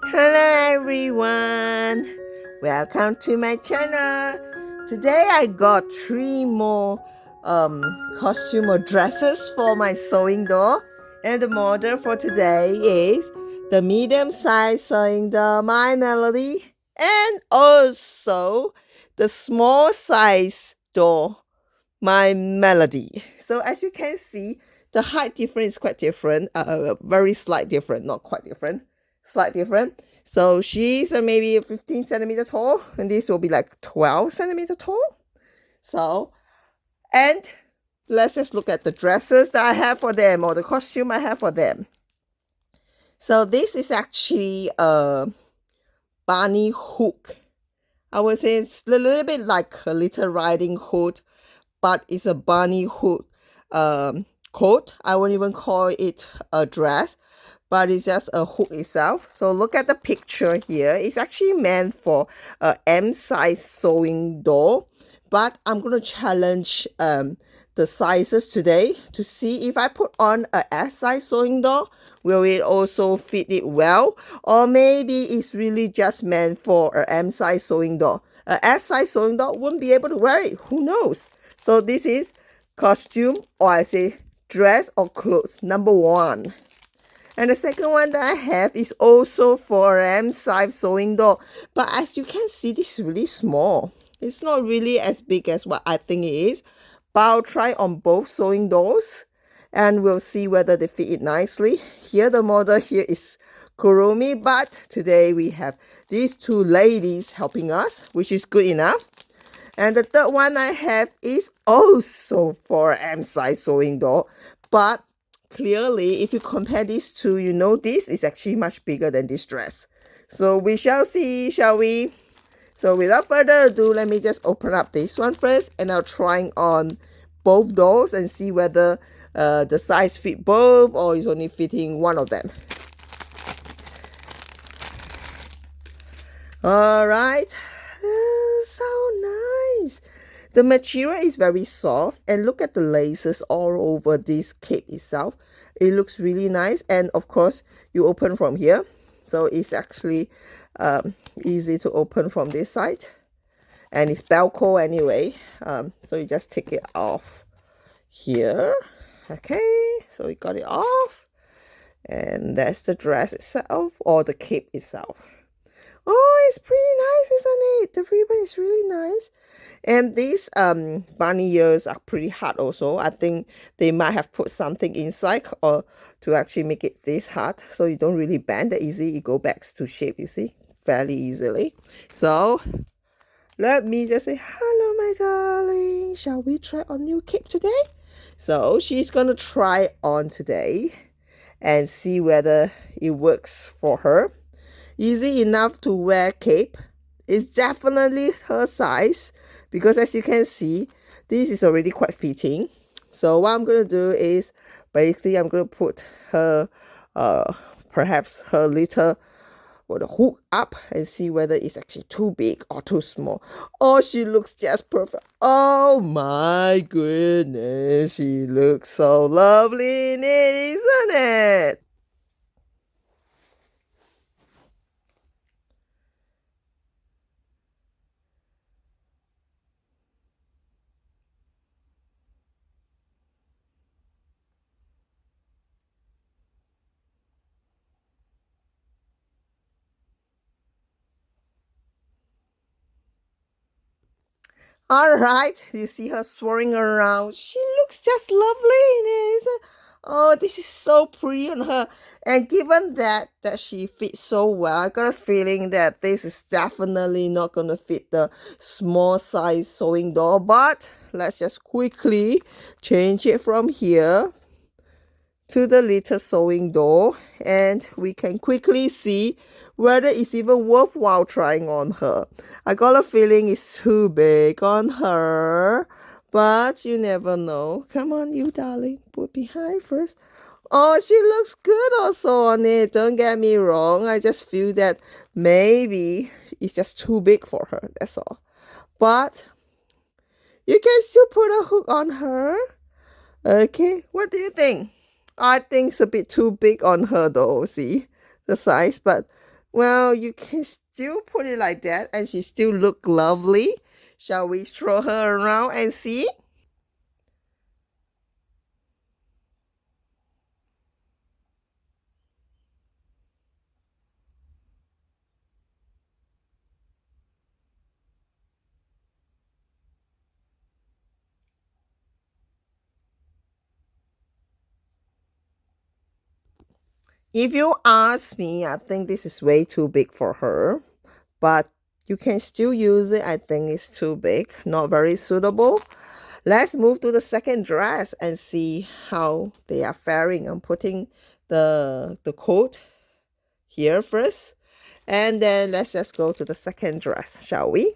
Hello everyone, welcome to my channel. Today I got 3 more costume or dresses for my sewing doll, and the model for today is the medium size sewing doll My Melody, and also the small size doll My Melody. So as you can see, the height difference is quite different, very slight different, not quite different, slight different. So she's maybe 15 centimeter tall, and this will be like 12 centimeter tall. So, and let's just look at the dresses that I have for them, or the costume I have for them. So this is actually a bunny hook. I would say it's a little bit like a Little Riding Hood, but it's a bunny hood coat. I won't even call it a dress, but it's just a hook itself. So look at the picture here. It's actually meant for a M size sewing doll, but I'm going to challenge the sizes today to see if I put on a S size sewing doll, will it also fit it well? Or maybe it's really just meant for a M size sewing doll. A S size sewing doll wouldn't be able to wear it. Who knows? So this is costume, or I say dress or clothes, number 1. And the second one that I have is also for M size sewing doll. But as you can see, this is really small. It's not really as big as what I think it is. But I'll try on both sewing dolls, and we'll see whether they fit it nicely. Here the model here is Kurumi, but today we have these 2 ladies helping us, which is good enough. And the third one I have is also for M size sewing doll, but clearly if you compare these two, you know this is actually much bigger than this dress. So we shall see, shall we? So without further ado, let me just open up this one first, and I'll try on both dolls and see whether the size fit both or is only fitting one of them. Alright, so nice. The material is very soft, and look at the laces all over this cape itself. It looks really nice, and of course you open from here, so it's actually easy to open from this side, and it's Velcro anyway, so you just take it off here. Okay, so we got it off, and that's the dress itself, or the cape itself. Oh, it's pretty nice, isn't it? The ribbon is really nice. And these bunny ears are pretty hard also. I think they might have put something inside or to actually make it this hard, so you don't really bend that easy. It goes back to shape, you see, fairly easily. So let me just say hello, my darling. Shall we try on new cape today? So she's gonna try on today and see whether it works for her. Easy enough to wear cape. It's definitely her size, because as you can see, this is already quite fitting. So what I'm going to do is basically I'm going to put her perhaps her little the hook up and see whether it's actually too big or too small. Oh, she looks just perfect. Oh my goodness, she looks so lovely in it, isn't it? All right, you see her swirling around. She looks just lovely in it. Oh, this is so pretty on her. And given that she fits so well, I got a feeling that this is definitely not going to fit the small size sewing doll. But let's just quickly change it from here to the little sewing doll, and we can quickly see whether it's even worthwhile trying on her. I got a feeling it's too big on her, but you never know. Come on, you darling, put behind first. Oh, she looks good also on it, don't get me wrong. I just feel that maybe it's just too big for her, that's all. But you can still put a hook on her. Okay, what do you think? I think it's a bit too big on her though, see the size, but Well, you can still put it like that and she still look lovely. Shall we throw her around and see? If you ask me, I think this is way too big for her, but you can still use it. I think it's too big, not very suitable. Let's move to the second dress and see how they are faring. I'm putting the coat here first, and then let's just go to the second dress, shall we?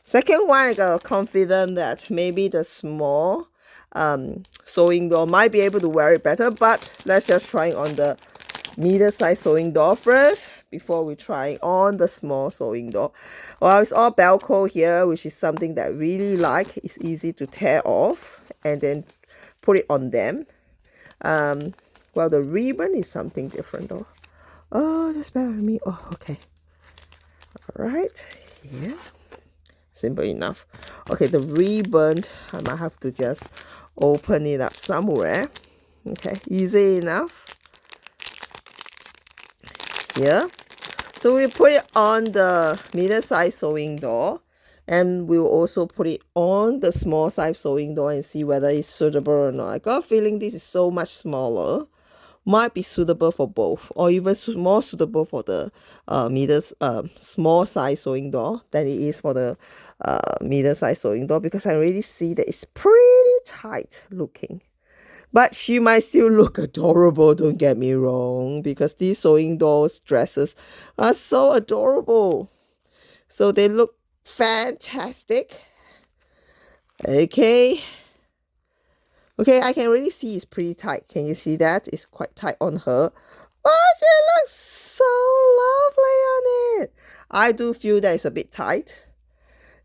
Second one, I got confident that maybe the small sewing doll might be able to wear it better, but let's just try on the medium size sewing doll first before we try on the small sewing doll. Well, it's all Velcro here, which is something that I really like. It's easy to tear off and then put it on them. Well, the ribbon is something different though. Oh, just bear with me. Oh, okay. All right, here. Simple enough. Okay, the ribbon, I might have to just open it up somewhere. Okay, easy enough. Here. So we put it on the medium size sewing doll, and we'll also put it on the small size sewing doll and see whether it's suitable or not. I got a feeling this is so much smaller, might be suitable for both, or even more suitable for the small size sewing doll than it is for the medium size sewing doll, because I really see that it's pretty tight looking. But she might still look adorable, don't get me wrong, because these sewing dolls dresses are so adorable. So they look fantastic. Okay. Okay, I can really see it's pretty tight. Can you see that? It's quite tight on her. Oh, she looks so lovely on it. I do feel that it's a bit tight.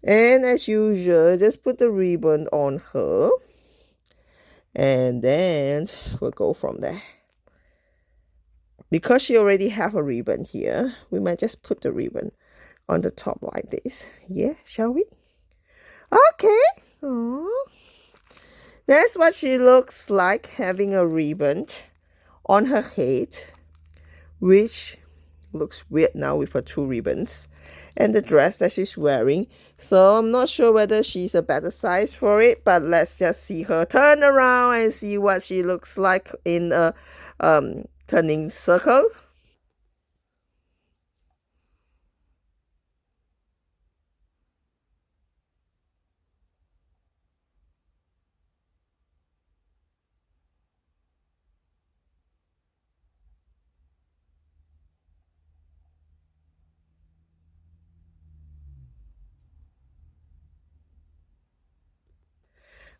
And as usual, just put the ribbon on her. And then we'll go from there. Because she already have a ribbon here, we might just put the ribbon on the top like this. Yeah, shall we? Okay. Aww. That's what she looks like, having a ribbon on her head, which looks weird now with her two ribbons, and the dress that she's wearing. So I'm not sure whether she's a better size for it, but let's just see her turn around and see what she looks like in a turning circle.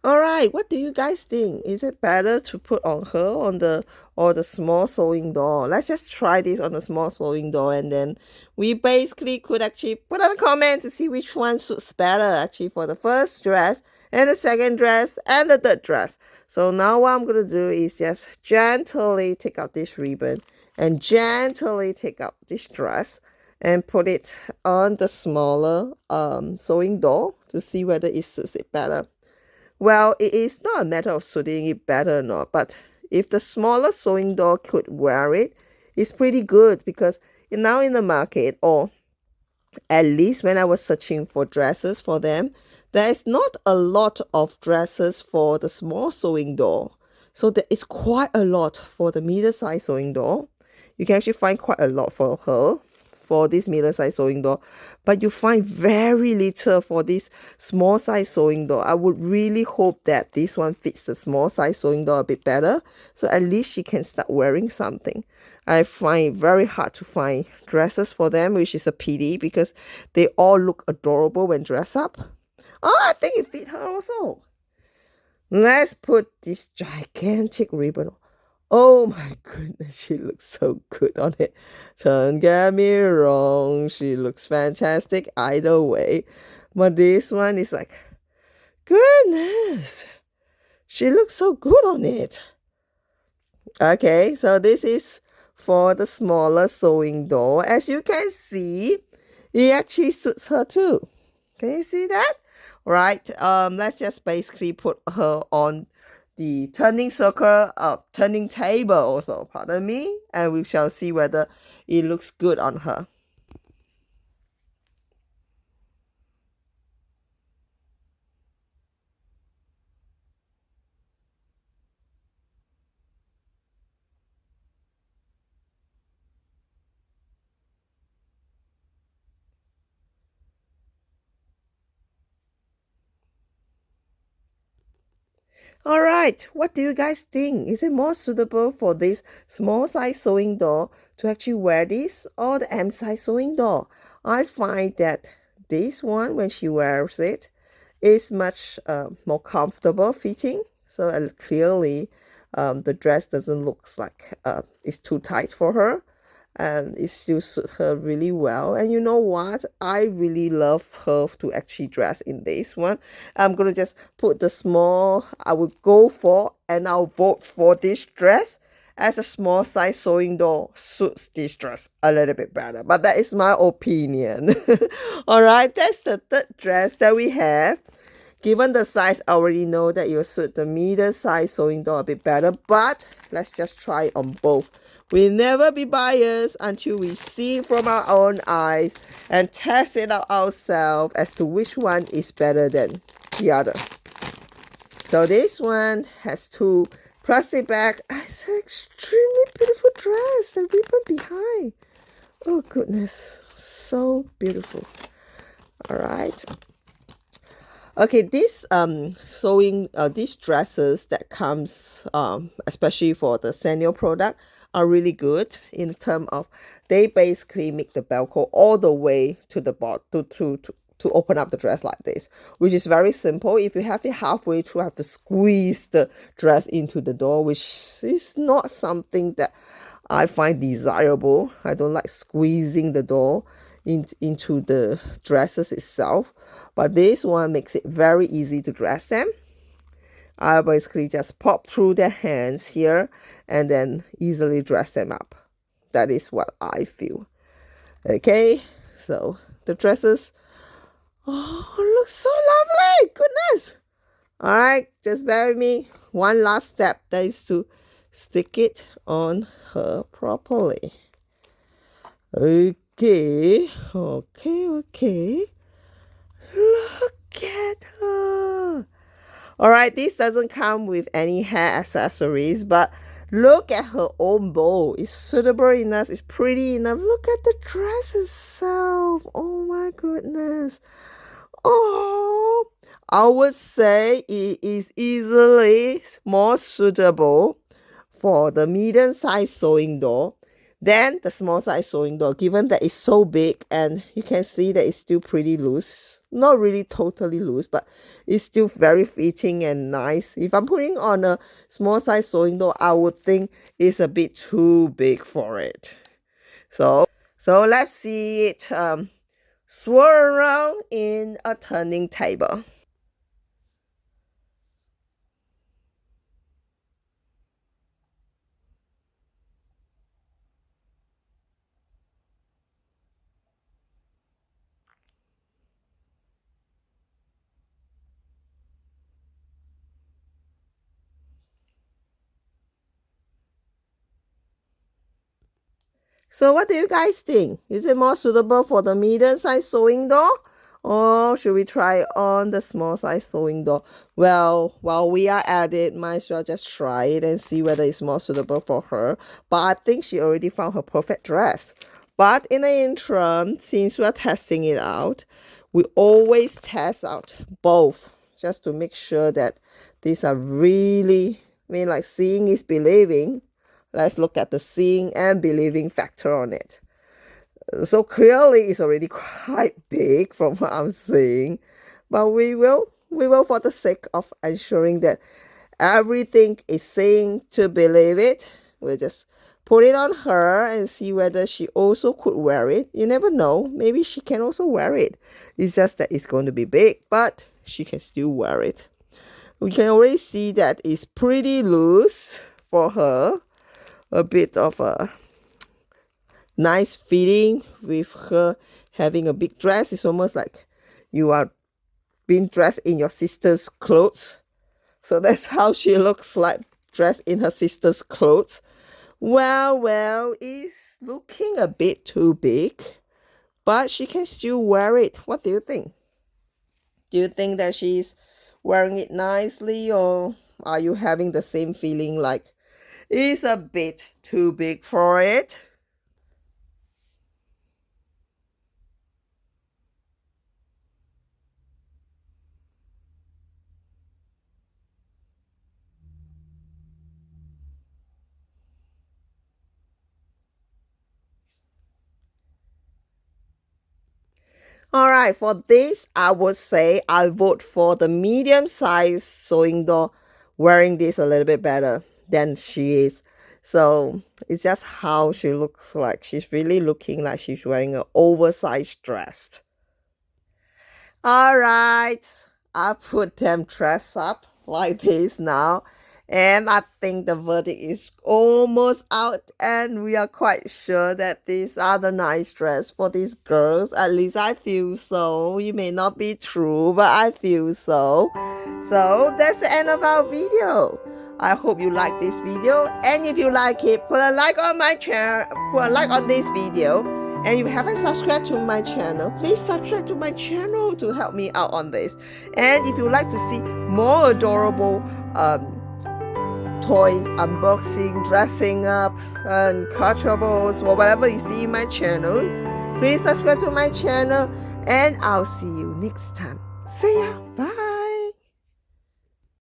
All right, what do you guys think? Is it better to put on her on the or the small sewing doll? Let's just try this on the small sewing doll, and then we basically could actually put on a comment to see which one suits better actually for the first dress and the second dress and the third dress. So now what I'm gonna do is just gently take out this ribbon and gently take out this dress and put it on the smaller sewing doll to see whether it suits it better. Well, it is not a matter of suiting it better or not, but if the smaller sewing doll could wear it, it's pretty good, because now in the market, or at least when I was searching for dresses for them, there is not a lot of dresses for the small sewing doll. So there is quite a lot for the medium size sewing doll. You can actually find quite a lot for her, for this medium size sewing doll, but you find very little for this small size sewing doll. I would really hope that this one fits the small size sewing doll a bit better, so at least she can start wearing something. I find it very hard to find dresses for them, which is a pity, because they all look adorable when dressed up. Oh, I think it fit her also. Let's put this gigantic ribbon on. Oh my goodness, she looks so good on it. Don't get me wrong, she looks fantastic either way. But this one is like, goodness, she looks so good on it. Okay, so this is for the smaller sewing doll. As you can see, it actually suits her too. Can you see that? Right. Let's just basically put her on the turning circle, turning table also, pardon me, and we shall see whether it looks good on her. All right, what do you guys think? Is it more suitable for this small size sewing doll to actually wear this or the M size sewing doll? I find that this one, when she wears it, is much more comfortable fitting. So clearly, the dress doesn't look like it's too tight for her, and it still suits her really well. And you know what? I really love her to actually dress in this one. I'm gonna just put the small I would go for, and I'll vote for this dress as a small size sewing doll suits this dress a little bit better. But that is my opinion. All right, that's the third dress that we have. Given the size, I already know that you'll suit the medium size sewing doll a bit better, but let's just try it on both. We'll never be biased until we see it from our own eyes and test it out ourselves as to which one is better than the other. So this one has two plastic bags. It's an extremely beautiful dress. The ribbon behind. Oh goodness, so beautiful. All right. Okay, these these dresses that comes especially for the Sanrio product are really good in terms of they basically make the velcro all the way to the bottom to open up the dress like this, which is very simple. If you have it halfway through, have to squeeze the dress into the door, which is not something that I find desirable. I don't like squeezing the door into the dresses itself, but this one makes it very easy to dress them. I basically just pop through their hands here and then easily dress them up. That is what I feel. Okay, so the dresses, oh, look so lovely. Goodness. All right, just bear with me. One last step, that is to stick it on her properly. Okay. Look at her. All right, this doesn't come with any hair accessories, but look at her own bow. It's suitable enough. It's pretty enough. Look at the dress itself. Oh my goodness. Oh, I would say it is easily more suitable for the medium size sewing doll than the small size sewing doll, given that it's so big and you can see that it's still pretty loose. Not really totally loose, but it's still very fitting and nice. If I'm putting on a small size sewing doll, I would think it's a bit too big for it. So let's see it swirl around in a turning table. So what do you guys think? Is it more suitable for the medium size sewing doll? Or should we try on the small size sewing doll? Well, while we are at it, might as well just try it and see whether it's more suitable for her. But I think she already found her perfect dress. But in the interim, since we are testing it out, we always test out both just to make sure that these are really, I mean, like seeing is believing. Let's look at the seeing and believing factor on it. So clearly it's already quite big from what I'm seeing, but we will for the sake of ensuring that everything is seeing to believe it, we'll just put it on her and see whether she also could wear it. You never know, maybe she can also wear it. It's just that it's going to be big, but she can still wear it. We can already see that it's pretty loose for her. A bit of a nice feeling with her having a big dress. It's almost like you are being dressed in your sister's clothes. So that's how she looks like, dressed in her sister's clothes. Well, it's looking a bit too big, but she can still wear it. What do you think? Do you think that she's wearing it nicely, or are you having the same feeling like it's a bit too big for it? All right, for this, I would say I vote for the medium size sewing doll wearing this a little bit better than she is. So it's just how she looks like. She's really looking like she's wearing an oversized dress. All right, I put them dressed up like this now, and I think the verdict is almost out, and we are quite sure that these are the nice dress for these girls. At least I feel so. It may not be true, but I feel so. So that's the end of our video. I hope you like this video, and if you like it, put a like on my channel, put a like on this video. And if you haven't subscribed to my channel, please subscribe to my channel to help me out on this. And if you'd like to see more adorable toys, unboxing, dressing up, and culturables, or whatever you see in my channel, please subscribe to my channel. And I'll see you next time. See ya!